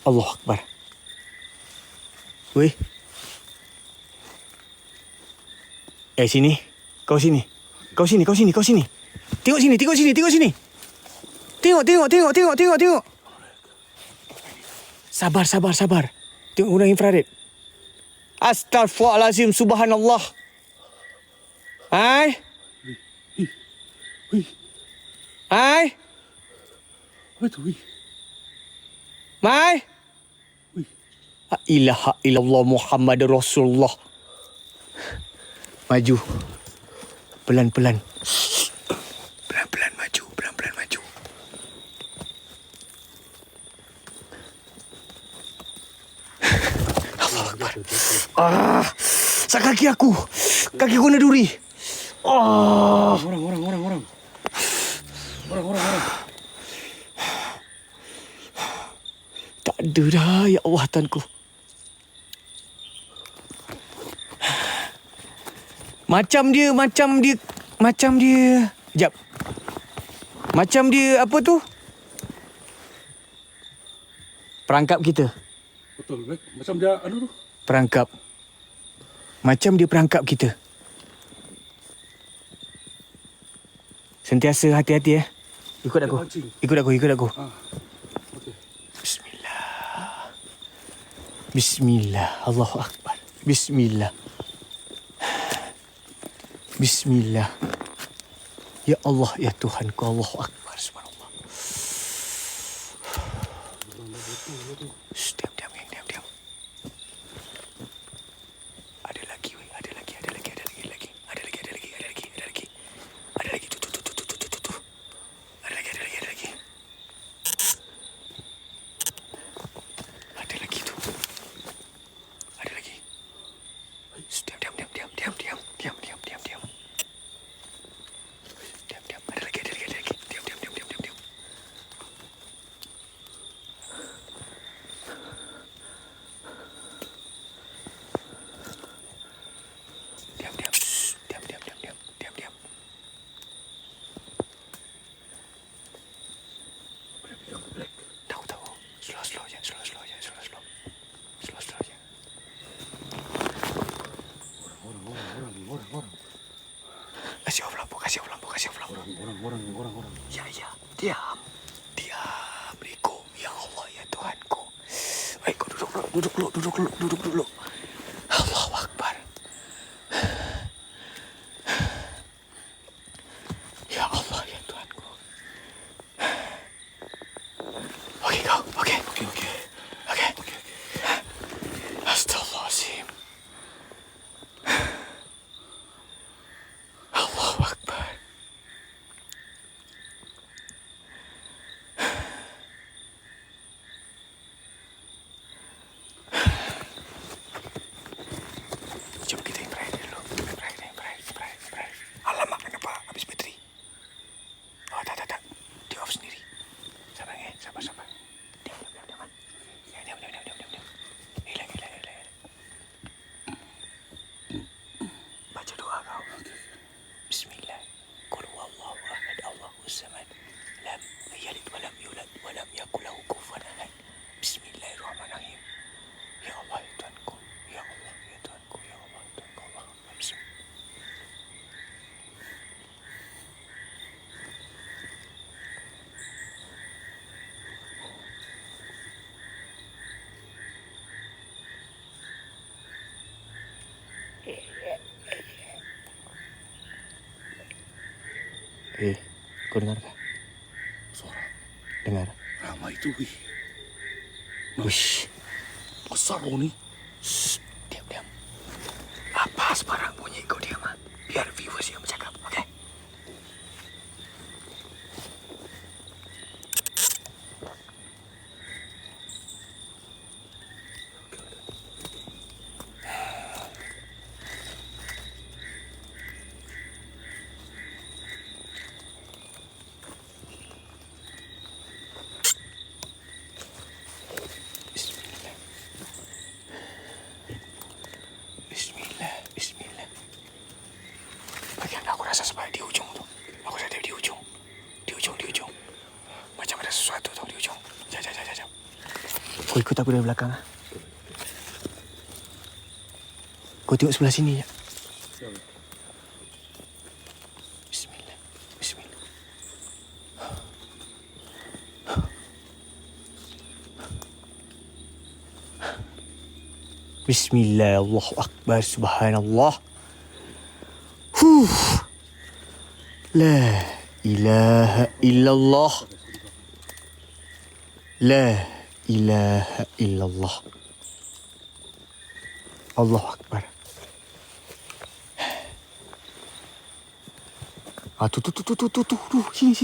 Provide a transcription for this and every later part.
Allah Akbar. Weh. Sini. Kau sini. Kau sini. Tengok sini. Tengok. Sabar. Tengok guna infrared. Astaghfirullahalazim, subhanallah. Hai. Apa tu? Mai. La ilaha illallah Muhammadur Rasulullah. Maju. Pelan-pelan. Pelan-pelan maju. Allah Akbar. Sakit kaki aku. Kaki aku nak duri. Orang. Tak ada dah, ya Allah Tuanku. Macam dia. Sekejap. Macam dia apa tu? Perangkap kita. Betul, macam dia tu. Perangkap. Macam dia perangkap kita. Sentiasa hati-hati Ikut aku. Okey. Bismillah. Allahu Akbar. Bismillah. Ya Allah, ya Tuhanku. Allahu Akbar. Subhanallah. Diam. Ada lagi. Ada lagi. Tu. Ada lagi. Diam. Ada lagi. Diam. Diam. Tahu. Slow je. Kasih off lampu. Orang. Ya. Diam. Riku. Ya Allah, ya Tuhanku. Baik, kau duduk dulu. Allahu Akbar. Ya Allah, ya Tuhanku. Okey kau. Okey. Astaghfirullahalazim. Allahu Akbar. Jom kita infrared dulu. Infrared. Alamak, kenapa habis bateri? Oh, tak. Dia off sendiri. Sabar. Diam. Diam. Hilang. Baca doa kau. Bismillah. Qul huwallahu ahad, Allahus samad. Lam yalid wa lam yulad wa lam yakul lahu kufuwan ahad. Bismillahirrahmanirrahim. Ya Allah, ya Tuhanku. Ya Allah, ya Tuhanku. Allah. Bismillah. Kau dengar tak? Suara. Dengar. Ramai tu, wih. Uish. Besar ni. Diam. Apa sebarang bunyi kau diam. Biar viewers yang bercakap. Okey? Bismillah. Bagian aku rasa sebab Kau ikut aku dari belakang. Kau tengok sebelah sini. Bismillah. Bismillah. Bismillah. Allahu Akbar. Subhanallah. La ilaha illallah. La ilaha illallah. Allahu Akbar. Tu. Sini.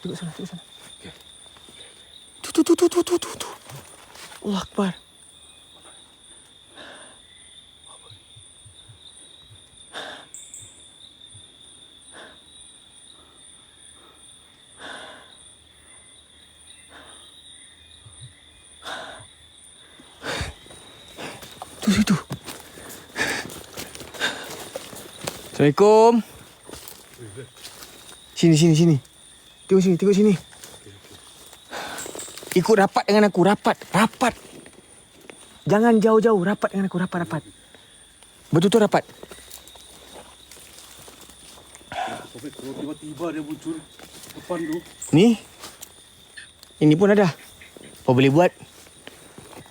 Tengok sana. Tu. Allahu Akbar. Tu situ. Assalamualaikum. Sini. Tengok sini. Ikut rapat dengan aku. Rapat. Jangan jauh-jauh. Rapat dengan aku. Rapat. Betul-betul rapat. Taufik, kalau tiba-tiba dia muncul depan tu. Ni. Ini pun ada. Apa boleh buat?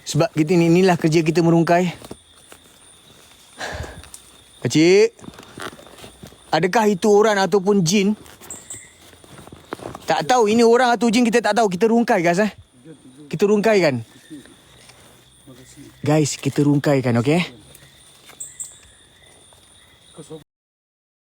Sebab kita inilah kerja kita merungkai. Pakcik. Adakah itu orang ataupun jin? Tak tahu ini orang atau jin, kita tak tahu. Kita rungkai guys Kita rungkaikan. Guys, kita rungkaikan, okey?